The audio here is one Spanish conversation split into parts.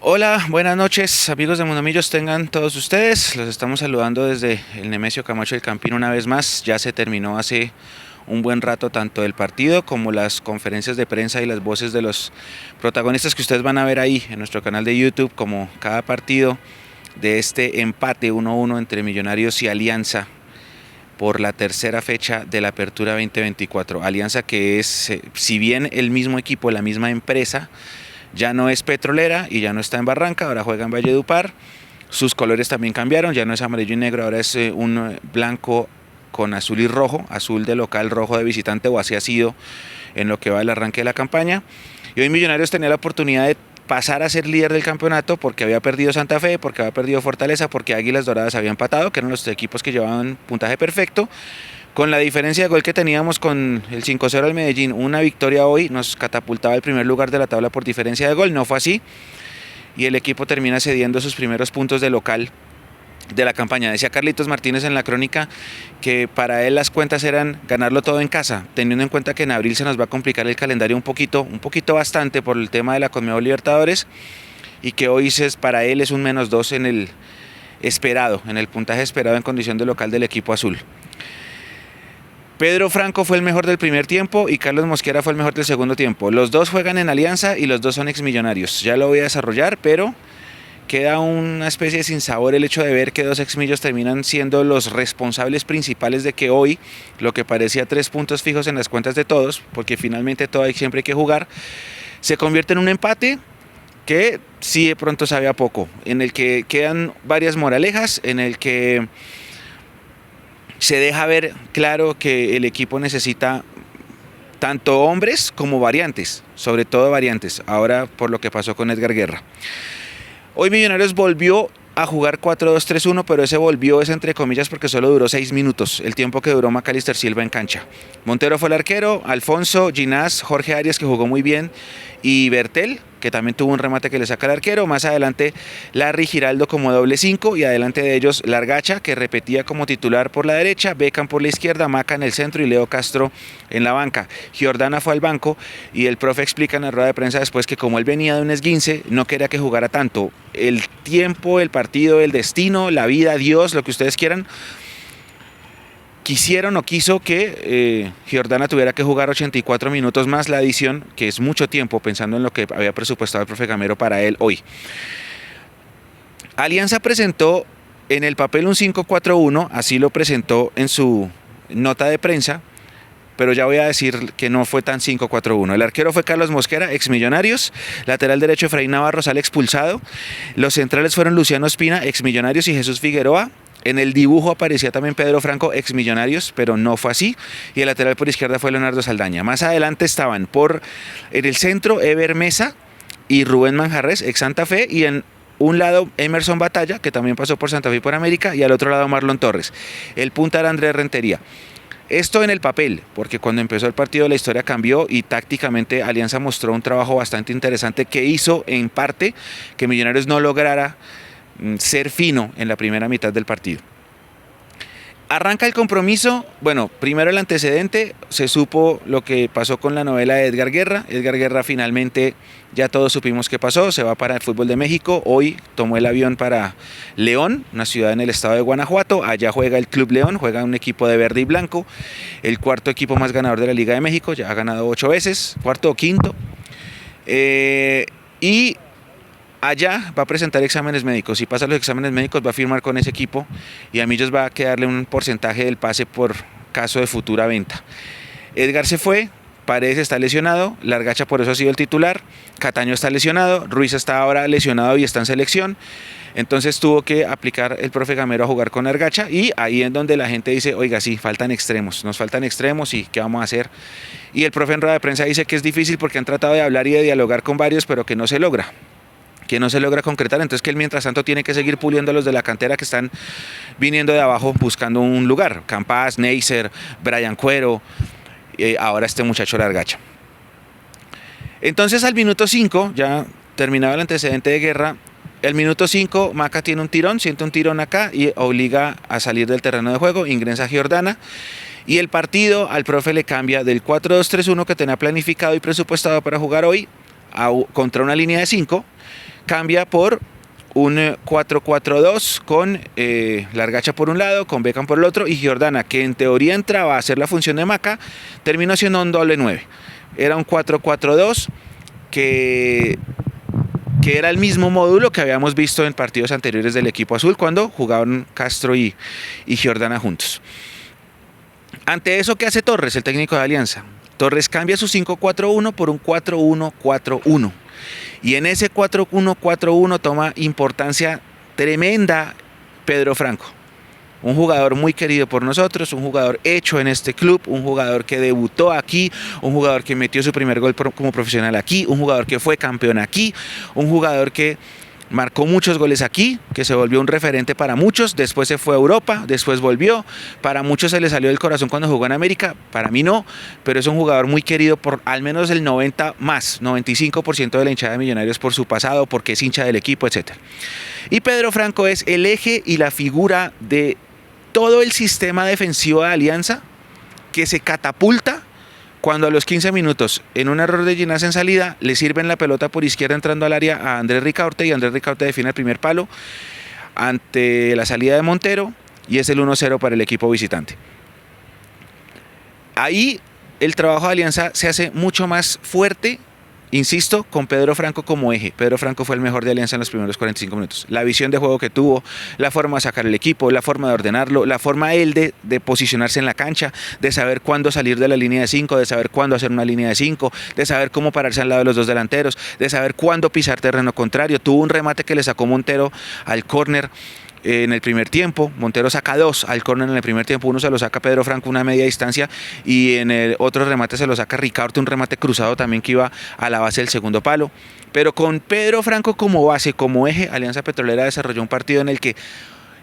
Hola, buenas noches, amigos de Mundomillos, tengan todos ustedes. Los estamos saludando desde el Nemesio Camacho del Campín una vez más. Ya se terminó hace un buen rato tanto el partido como las conferencias de prensa y las voces de los protagonistas que ustedes van a ver ahí en nuestro canal de YouTube, como cada partido de este empate 1-1 entre Millonarios y Alianza por la tercera fecha de la Apertura 2024. Alianza que es, si bien el mismo equipo, la misma empresa, ya no es petrolera y ya no está en Barranca, ahora juega en Valledupar. Sus colores también cambiaron, ya no es amarillo y negro, ahora es un blanco con azul y rojo, azul de local, rojo de visitante, o así ha sido en lo que va el arranque de la campaña. Y hoy Millonarios tenía la oportunidad de pasar a ser líder del campeonato porque había perdido Santa Fe, porque había perdido Fortaleza, porque Águilas Doradas había empatado, que eran los equipos que llevaban puntaje perfecto. Con la diferencia de gol que teníamos con el 5-0 al Medellín, una victoria hoy nos catapultaba al primer lugar de la tabla por diferencia de gol. No fue así y el equipo termina cediendo sus primeros puntos de local de la campaña. Decía Carlitos Martínez en la crónica que para él las cuentas eran ganarlo todo en casa, teniendo en cuenta que en abril se nos va a complicar el calendario un poquito bastante por el tema de la Conmebol Libertadores, y que hoy para él es un -2 en el esperado, en el puntaje esperado en condición de local del equipo azul. Pedro Franco fue el mejor del primer tiempo y Carlos Mosquera fue el mejor del segundo tiempo. Los dos juegan en Alianza y los dos son exmillonarios. Ya lo voy a desarrollar, pero queda una especie de sinsabor el hecho de ver que dos exmillos terminan siendo los responsables principales de que hoy lo que parecía 3 puntos fijos en las cuentas de todos, porque finalmente siempre hay que jugar, se convierte en un empate que sí de pronto sabe a poco, en el que quedan varias moralejas, en el que se deja ver claro que el equipo necesita tanto hombres como variantes, sobre todo variantes, ahora por lo que pasó con Edgar Guerra. Hoy Millonarios volvió a jugar 4-2-3-1, pero ese volvió es entre comillas porque solo duró 6 minutos, el tiempo que duró Macalister Silva en cancha. Montero fue el arquero, Alfonso, Ginás, Jorge Arias, que jugó muy bien, y Bertel, que también tuvo un remate que le saca el arquero. Más adelante Larry Giraldo como doble 5, y adelante de ellos Largacha, que repetía como titular por la derecha, Beckham por la izquierda, Maca en el centro y Leo Castro en la banca. Giordana fue al banco y el profe explica en la rueda de prensa después que como él venía de un esguince, no quería que jugara tanto. El tiempo, el partido, el destino, la vida, Dios, lo que ustedes quieran, quisieron o quiso que Giordana tuviera que jugar 84 minutos más la adición, que es mucho tiempo pensando en lo que había presupuestado el profe Gamero para él hoy. Alianza presentó en el papel un 5-4-1, así lo presentó en su nota de prensa, pero ya voy a decir que no fue tan 5-4-1. El arquero fue Carlos Mosquera, exmillonarios. Lateral derecho Efraín Navarro sale expulsado. Los centrales fueron Luciano Espina, exmillonarios, y Jesús Figueroa. En el dibujo aparecía también Pedro Franco, exmillonarios, pero no fue así. Y el lateral por izquierda fue Leonardo Saldaña. Más adelante estaban en el centro Ever Mesa y Rubén Manjarres, ex Santa Fe, y en un lado Emerson Batalla, que también pasó por Santa Fe y por América, y al otro lado Marlon Torres. El punta era Andrés Rentería. Esto en el papel, porque cuando empezó el partido la historia cambió y tácticamente Alianza mostró un trabajo bastante interesante que hizo en parte que Millonarios no lograra ser fino en la primera mitad del partido. Arranca el compromiso. Bueno, primero el antecedente, se supo lo que pasó con la novela de Edgar Guerra. Edgar Guerra finalmente, ya todos supimos qué pasó, se va para el fútbol de México. Hoy tomó el avión para León, una ciudad en el estado de Guanajuato. Allá juega el Club León, juega un equipo de verde y blanco, el cuarto equipo más ganador de la Liga de México, ya ha ganado 8 veces, cuarto o quinto. Y allá va a presentar exámenes médicos. Si pasa los exámenes médicos va a firmar con ese equipo y a Millos va a quedarle un porcentaje del pase por caso de futura venta. Edgar se fue, Paredes está lesionado, Largacha por eso ha sido el titular, Cataño está lesionado, Ruiz está ahora lesionado y está en selección. Entonces tuvo que aplicar el profe Gamero a jugar con Largacha, y ahí es donde la gente dice, oiga, sí, faltan extremos, nos faltan extremos y ¿qué vamos a hacer? Y el profe en rueda de prensa dice que es difícil porque han tratado de hablar y de dialogar con varios, pero que no se logra concretar, entonces que él mientras tanto tiene que seguir puliendo a los de la cantera que están viniendo de abajo buscando un lugar, Campas, Neisser, Brian Cuero, ahora este muchacho Largacha. Entonces al minuto 5, ya terminaba el antecedente de Guerra, el minuto 5 Maca tiene un tirón, siente un tirón acá y obliga a salir del terreno de juego, ingresa Giordana, y el partido al profe le cambia del 4-2-3-1 que tenía planificado y presupuestado para jugar hoy contra una línea de 5, cambia por un 4-4-2 con Largacha por un lado, con Beckham por el otro, y Giordana, que en teoría entraba a hacer la función de Maca, terminó siendo un doble 9. Era un 4-4-2 que era el mismo módulo que habíamos visto en partidos anteriores del equipo azul cuando jugaban Castro y Giordana juntos. Ante eso, ¿qué hace Torres, el técnico de Alianza? Torres cambia su 5-4-1 por un 4-1-4-1. Y en ese 4-1-4-1 toma importancia tremenda Pedro Franco. Un jugador muy querido por nosotros, un jugador hecho en este club, un jugador que debutó aquí, un jugador que metió su primer gol como profesional aquí, un jugador que fue campeón aquí, un jugador que marcó muchos goles aquí, que se volvió un referente para muchos, después se fue a Europa, después volvió, para muchos se le salió del corazón cuando jugó en América, para mí no, pero es un jugador muy querido por al menos el 95% de la hinchada de Millonarios por su pasado, porque es hincha del equipo, etc. Y Pedro Franco es el eje y la figura de todo el sistema defensivo de Alianza, que se catapulta cuando a los 15 minutos, en un error de Ginás en salida, le sirven la pelota por izquierda entrando al área a Andrés Ricaurte, y Andrés Ricaurte define el primer palo ante la salida de Montero, y es el 1-0 para el equipo visitante. Ahí el trabajo de Alianza se hace mucho más fuerte, insisto, con Pedro Franco como eje. Pedro Franco fue el mejor de Alianza en los primeros 45 minutos. La visión de juego que tuvo, la forma de sacar el equipo, la forma de ordenarlo, la forma él de posicionarse en la cancha, de saber cuándo salir de la línea de 5, de saber cuándo hacer una línea de 5, de saber cómo pararse al lado de los dos delanteros, de saber cuándo pisar terreno contrario. Tuvo un remate que le sacó Montero al córner en el primer tiempo. Montero saca 2 al córner en el primer tiempo, uno se lo saca Pedro Franco una media distancia, y en el otro remate se lo saca Ricaurte, un remate cruzado también que iba a la base del segundo palo. Pero con Pedro Franco como base, como eje, Alianza Petrolera desarrolló un partido en el que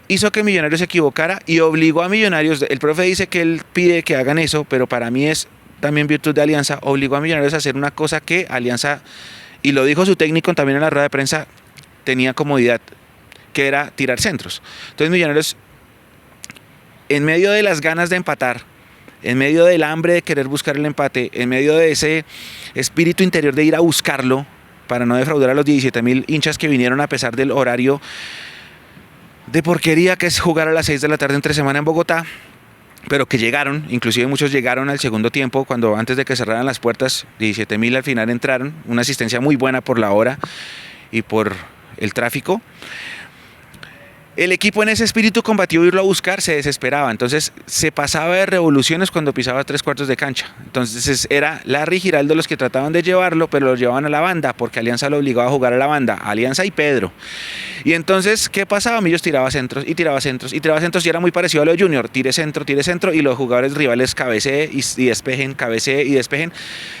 hizo que Millonarios se equivocara y obligó a Millonarios. El profe dice que él pide que hagan eso, pero para mí es también virtud de Alianza. Obligó a Millonarios a hacer una cosa que Alianza, y lo dijo su técnico también en la rueda de prensa, tenía comodidad, que era tirar centros. Entonces Millonarios, en medio de las ganas de empatar, en medio del hambre de querer buscar el empate, en medio de ese espíritu interior de ir a buscarlo para no defraudar a los 17.000 hinchas que vinieron a pesar del horario de porquería que es jugar a las 6 de la tarde entre semana en Bogotá, pero que llegaron, inclusive muchos llegaron al segundo tiempo, cuando antes de que cerraran las puertas, 17.000 al final entraron, una asistencia muy buena por la hora y por el tráfico. El equipo en ese espíritu combativo, irlo a buscar, se desesperaba. Entonces se pasaba de revoluciones cuando pisaba 3/4 de cancha. Entonces era Larry y Giraldo los que trataban de llevarlo, pero lo llevaban a la banda, porque Alianza lo obligaba a jugar a la banda, Alianza y Pedro. Y entonces, ¿qué pasaba? Millos tiraba centros y tiraba centros y tiraba centros, y era muy parecido a lo de Junior: tire centro, y los jugadores rivales cabeceen y despejen, cabeceen y despejen.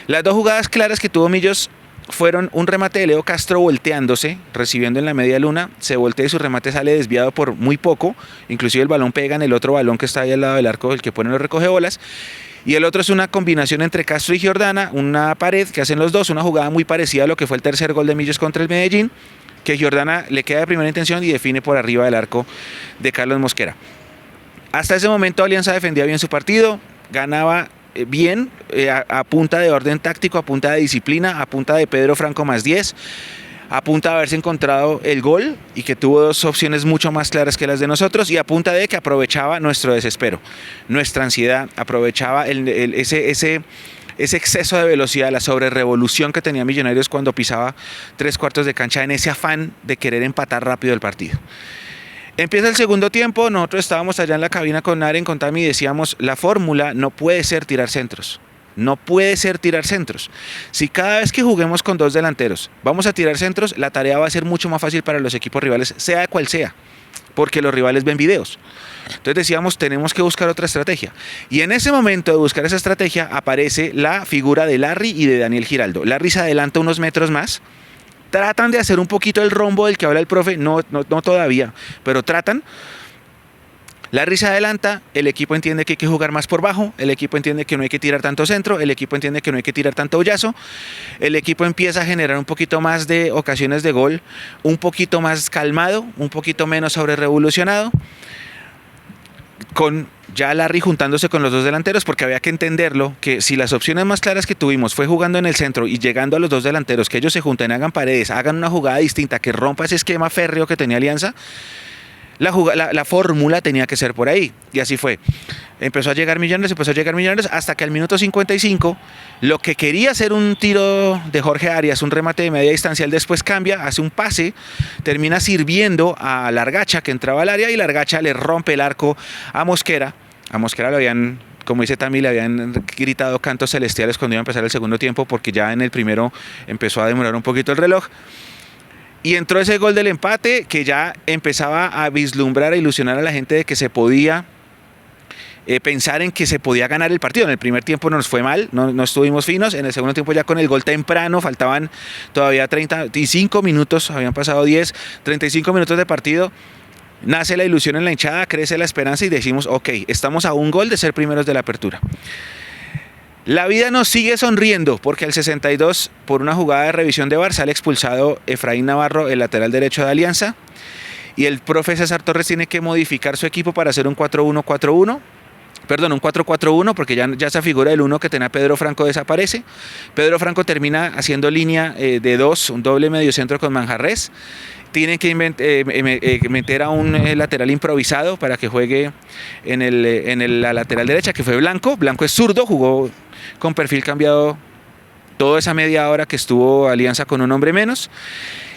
Las dos jugadas claras que tuvo Millos fueron un remate de Leo Castro volteándose, recibiendo en la media luna, se voltea y su remate sale desviado por muy poco, inclusive el balón pega en el otro balón que está ahí al lado del arco, el que pone los recogebolas, y el otro es una combinación entre Castro y Giordana, una pared que hacen los dos, una jugada muy parecida a lo que fue el tercer gol de Millos contra el Medellín, que Giordana le queda de primera intención y define por arriba del arco de Carlos Mosquera. Hasta ese momento Alianza defendía bien su partido, ganaba bien, a punta de orden táctico, a punta de disciplina, a punta de Pedro Franco más 10, a punta de haberse encontrado el gol y que tuvo dos opciones mucho más claras que las de nosotros, y a punta de que aprovechaba nuestro desespero, nuestra ansiedad, aprovechaba ese exceso de velocidad, la sobrerevolución que tenía Millonarios cuando pisaba 3/4 de cancha, en ese afán de querer empatar rápido el partido. Empieza el segundo tiempo, nosotros estábamos allá en la cabina con Naren, con Tami, y decíamos: la fórmula no puede ser tirar centros. No puede ser tirar centros. Si cada vez que juguemos con dos delanteros vamos a tirar centros, la tarea va a ser mucho más fácil para los equipos rivales, sea de cual sea, porque los rivales ven videos. Entonces decíamos: tenemos que buscar otra estrategia. Y en ese momento de buscar esa estrategia aparece la figura de Larry y de Daniel Giraldo. Larry se adelanta unos metros más. Tratan de hacer un poquito el rombo del que habla el profe, no todavía, pero tratan. Larry se adelanta, el equipo entiende que hay que jugar más por bajo, el equipo entiende que no hay que tirar tanto centro, el equipo entiende que no hay que tirar tanto hoyazo, el equipo empieza a generar un poquito más de ocasiones de gol, un poquito más calmado, un poquito menos sobre revolucionado. con ya Larry juntándose con los dos delanteros, porque había que entenderlo, que si las opciones más claras que tuvimos fue jugando en el centro y llegando a los dos delanteros, que ellos se junten, hagan paredes, hagan una jugada distinta, que rompa ese esquema férreo que tenía Alianza, la fórmula tenía que ser por ahí, y así fue. Empezó a llegar Millonarios, hasta que al minuto 55, lo que quería ser un tiro de Jorge Arias, un remate de media distancia, él después cambia, hace un pase, termina sirviendo a Largacha, que entraba al área, y Largacha le rompe el arco a Mosquera. A Mosquera lo habían, como dice Tami, le habían gritado cantos celestiales cuando iba a empezar el segundo tiempo, porque ya en el primero empezó a demorar un poquito el reloj. Y entró ese gol del empate que ya empezaba a vislumbrar, a ilusionar a la gente de que se podía pensar en que se podía ganar el partido. En el primer tiempo nos fue mal, no estuvimos finos. En el segundo tiempo, ya con el gol temprano, faltaban todavía 35 minutos, habían pasado 10, 35 minutos de partido. Nace la ilusión en la hinchada, crece la esperanza y decimos, ok, estamos a un gol de ser primeros de la apertura. La vida nos sigue sonriendo porque al 62, por una jugada de revisión de VAR, sale expulsado Efraín Navarro, el lateral derecho de Alianza, y el profe César Torres tiene que modificar su equipo para hacer un 4-1-4-1. Perdón, un 4-4-1, porque ya esa figura del 1 que tenía Pedro Franco desaparece. Pedro Franco termina haciendo línea de 2, un doble mediocentro con Manjarrés. Tienen que meter a un lateral improvisado para que juegue en la lateral derecha, que fue Blanco. Blanco es zurdo, jugó con perfil cambiado toda esa media hora que estuvo Alianza con un hombre menos.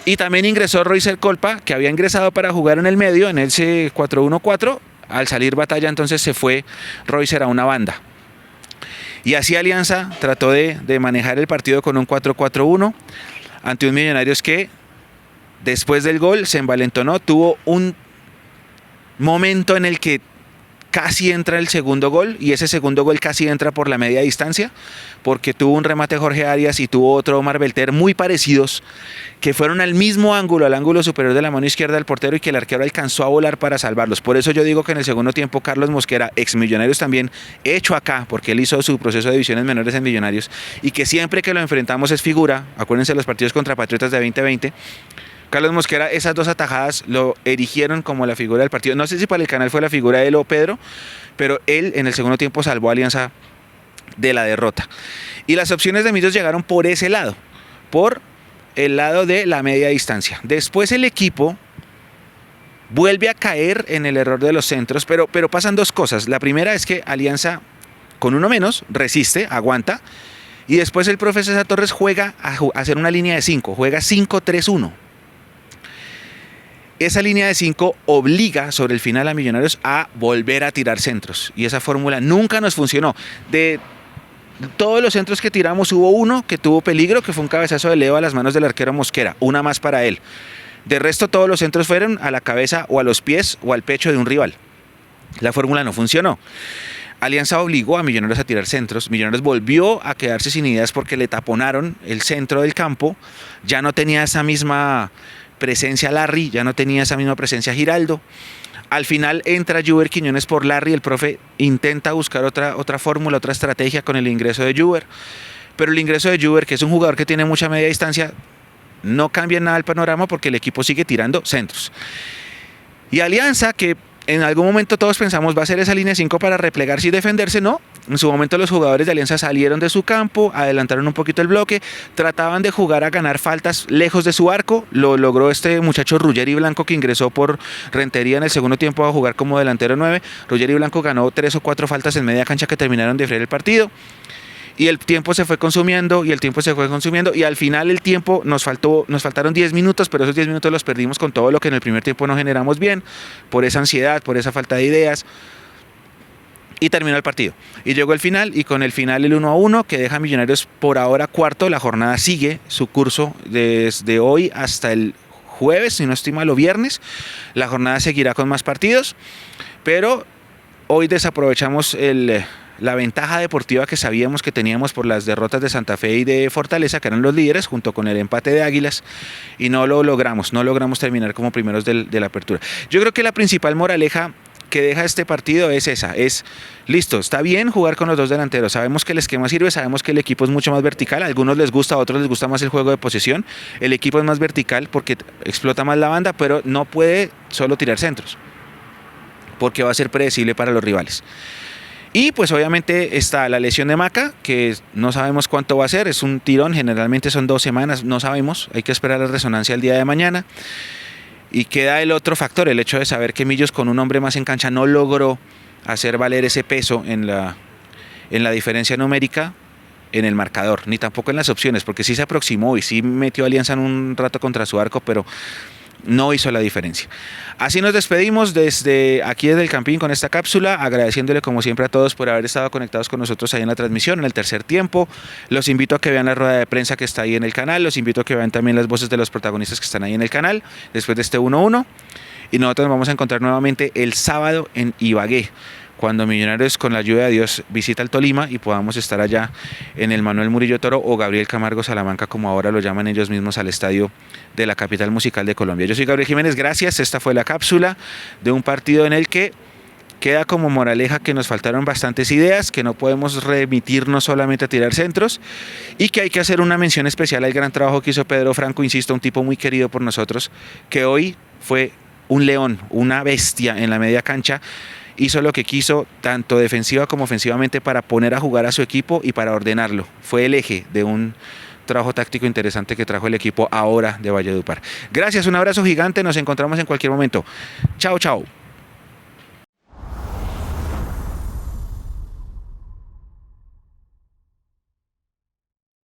Y también ingresó Roycer Colpa, que había ingresado para jugar en el medio, en ese 4-1-4. Al salir Batalla, entonces se fue Roycer a una banda. Y así Alianza trató de manejar el partido con un 4-4-1 ante un Millonarios que después del gol se envalentonó, tuvo un momento en el que casi entra el segundo gol, y ese segundo gol casi entra por la media distancia, porque tuvo un remate Jorge Arias y tuvo otro Omar Belter muy parecidos, que fueron al mismo ángulo, al ángulo superior de la mano izquierda del portero, y que el arquero alcanzó a volar para salvarlos. Por eso yo digo que en el segundo tiempo Carlos Mosquera, ex Millonarios también, hecho acá, porque él hizo su proceso de divisiones menores en Millonarios, y que siempre que lo enfrentamos es figura. Acuérdense los partidos contra Patriotas de 2020, Carlos Mosquera, esas dos atajadas lo erigieron como la figura del partido. No sé si para el canal fue la figura de él o Pedro, pero él en el segundo tiempo salvó a Alianza de la derrota. Y las opciones de Millos llegaron por ese lado, por el lado de la media distancia. Después el equipo vuelve a caer en el error de los centros, pero pasan dos cosas. La primera es que Alianza, con uno menos, resiste, aguanta, y después el profe César Torres juega a hacer una línea de 5, juega 5-3-1. Esa línea de 5 obliga sobre el final a Millonarios a volver a tirar centros, y esa fórmula nunca nos funcionó. De todos los centros que tiramos hubo uno que tuvo peligro, que fue un cabezazo de Leo a las manos del arquero Mosquera, una más para él. De resto todos los centros fueron a la cabeza o a los pies o al pecho de un rival. La fórmula no funcionó. Alianza obligó a Millonarios a tirar centros. Millonarios volvió a quedarse sin ideas porque le taponaron el centro del campo. Ya no tenía esa misma presencia Larry, ya no tenía esa misma presencia Giraldo. Al final entra Juber Quiñones por Larry, el profe intenta buscar otra fórmula, otra estrategia con el ingreso de Juber, pero el ingreso de Juber, que es un jugador que tiene mucha media distancia, no cambia nada el panorama porque el equipo sigue tirando centros. Y Alianza, que en algún momento todos pensamos va a ser esa línea 5 para replegarse y defenderse, no. En su momento los jugadores de Alianza salieron de su campo, adelantaron un poquito el bloque, trataban de jugar a ganar faltas lejos de su arco. Lo logró este muchacho Ruggeri Blanco, que ingresó por Rentería en el segundo tiempo a jugar como delantero 9. Ruggeri Blanco ganó 3 o 4 faltas en media cancha que terminaron de freír el partido. Y el tiempo se fue consumiendo, y al final el tiempo nos faltaron 10 minutos, pero esos 10 minutos los perdimos con todo lo que en el primer tiempo no generamos bien, por esa ansiedad, por esa falta de ideas, y terminó el partido. Y llegó el final, y con el final el 1-1, que deja a Millonarios por ahora cuarto. La jornada sigue su curso desde hoy hasta el jueves, si no estoy mal, o viernes. La jornada seguirá con más partidos, pero hoy desaprovechamos la ventaja deportiva que sabíamos que teníamos por las derrotas de Santa Fe y de Fortaleza, que eran los líderes, junto con el empate de Águilas, y no logramos terminar como primeros de la apertura. Yo creo que la principal moraleja que deja este partido es esa, listo, está bien jugar con los dos delanteros, sabemos que el esquema sirve, sabemos que el equipo es mucho más vertical, a algunos les gusta, a otros les gusta más el juego de posesión, el equipo es más vertical porque explota más la banda, pero no puede solo tirar centros. porque va a ser predecible para los rivales. Y pues obviamente está la lesión de Maca, que no sabemos cuánto va a ser, es un tirón, generalmente son 2 semanas, no sabemos, hay que esperar la resonancia el día de mañana. Y queda el otro factor, el hecho de saber que Millos con un hombre más en cancha no logró hacer valer ese peso en la diferencia numérica en el marcador, ni tampoco en las opciones, porque sí se aproximó y sí metió Alianza en un rato contra su arco, pero no hizo la diferencia. Así nos despedimos desde aquí desde el Campín con esta cápsula, agradeciéndole como siempre a todos por haber estado conectados con nosotros ahí en la transmisión, en el tercer tiempo. Los invito a que vean la rueda de prensa que está ahí en el canal, los invito a que vean también las voces de los protagonistas que están ahí en el canal, después de este 1-1. Y nosotros nos vamos a encontrar nuevamente el sábado en Ibagué, cuando Millonarios con la ayuda de Dios visita el Tolima y podamos estar allá en el Manuel Murillo Toro o Gabriel Camargo Salamanca, como ahora lo llaman ellos mismos, al estadio de la capital musical de Colombia. Yo soy Gabriel Jiménez, gracias. Esta fue la cápsula de un partido en el que queda como moraleja que nos faltaron bastantes ideas, que no podemos remitirnos solamente a tirar centros y que hay que hacer una mención especial al gran trabajo que hizo Pedro Franco, insisto, un tipo muy querido por nosotros, que hoy fue un león, una bestia en la media cancha. Hizo lo que quiso, tanto defensiva como ofensivamente, para poner a jugar a su equipo y para ordenarlo. Fue el eje de un trabajo táctico interesante que trajo el equipo ahora de Valledupar. Gracias, un abrazo gigante, nos encontramos en cualquier momento. Chao, chao.